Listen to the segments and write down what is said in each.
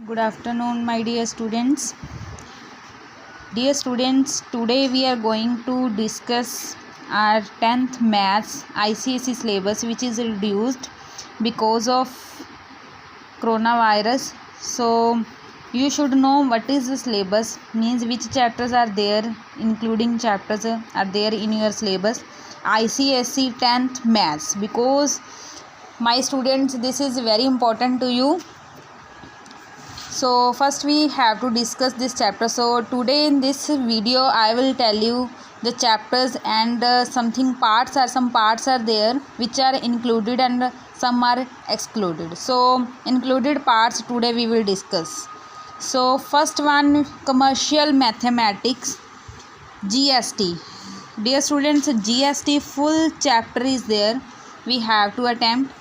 Good afternoon, my dear students. Dear students, today we are going to discuss our 10th Maths ICSE syllabus, which is reduced because of coronavirus. So, you should know what is the syllabus, means which chapters are there, including chapters are there in your syllabus. ICSE 10th Maths, because my students, this is very important to you. So first we have to discuss this chapter. So today in this video I will tell you the chapters and some parts are there which are included and some are excluded. So included parts today we will discuss. So first one, commercial mathematics, GST. Dear students, GST full chapter is there, we have to attempt.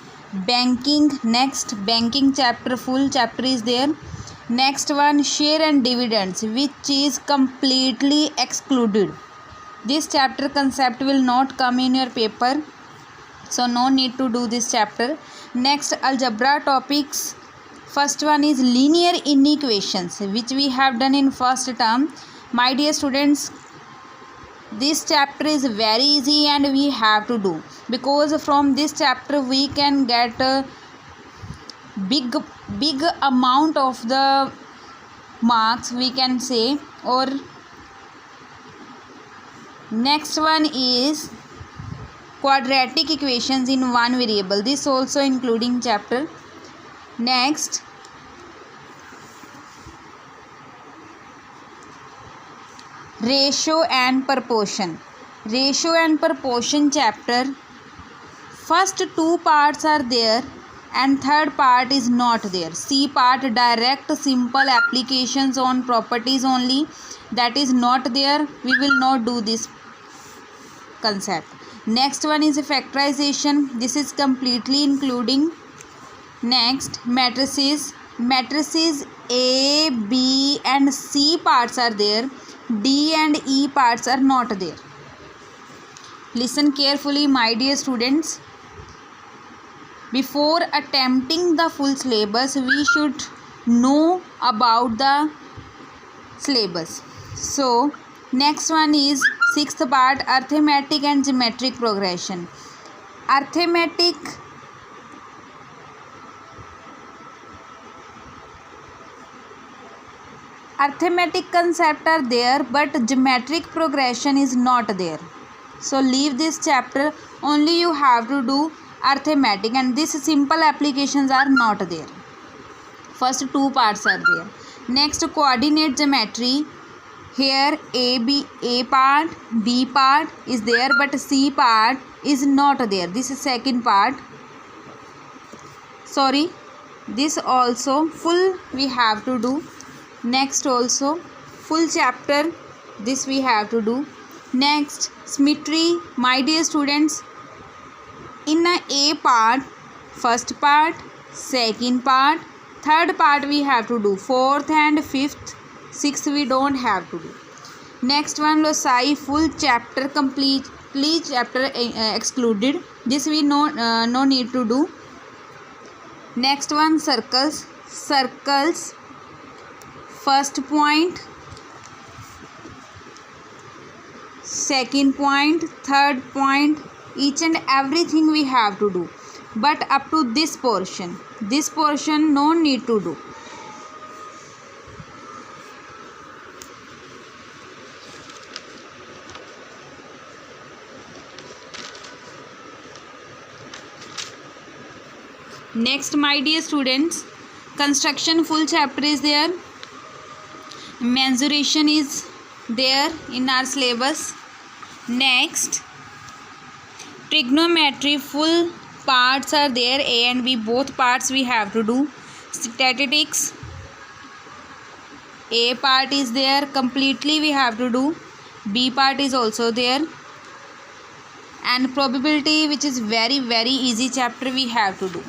Banking, next banking chapter, full chapter is there. Next one, share and dividends, which is completely excluded. This chapter concept will not come in your paper, so no need to do this chapter. Next, algebra topics. First one is linear inequations, which we have done in first term. My dear students, this chapter is very easy and we have to do, because from this chapter we can get a big amount of the marks, we can say. Or next one is quadratic equations in one variable, this also including chapter. Next, ratio and proportion. Ratio and proportion chapter, first two parts are there and third part is not there. C part, direct simple applications on properties only, that is not there, we will not do this concept. Next one is factorization, this is completely including. Next, matrices. Matrices A, B and C parts are there, D and E parts are not there. Listen carefully, my dear students. Before attempting the full syllabus, we should know about the syllabus. So next one is sixth part, arithmetic and geometric progression. Arithmetic concept are there, but geometric progression is not there. So leave this chapter, only you have to do arithmetic, and these simple applications are not there. First two parts are there. Next, coordinate geometry. Here A part, B part is there, but C part is not there. This is second part. Sorry, this also full we have to do. Next also full chapter, this we have to do. Next, symmetry. My dear students, in A part, first part, second part, third part we have to do, fourth and fifth, sixth we don't have to do. Next one, loci, full chapter, completely chapter excluded, this we no need to do. Next one, circles. Circles, first point, second point, third point, each and everything we have to do, but up to this portion no need to do. Next, my dear students, construction full chapter is there. Mensuration is there in our syllabus. Next, trigonometry full parts are there, A and B both parts we have to do. Statistics, A part is there, completely we have to do. B part is also there. And probability, which is very easy chapter, we have to do.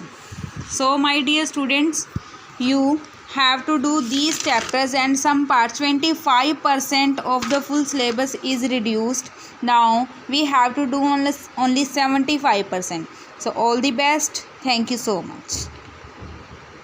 So my dear students, you have to do these chapters and some parts. 25% of the full syllabus is reduced. Now we have to do only 75%. So all the best. Thank you so much.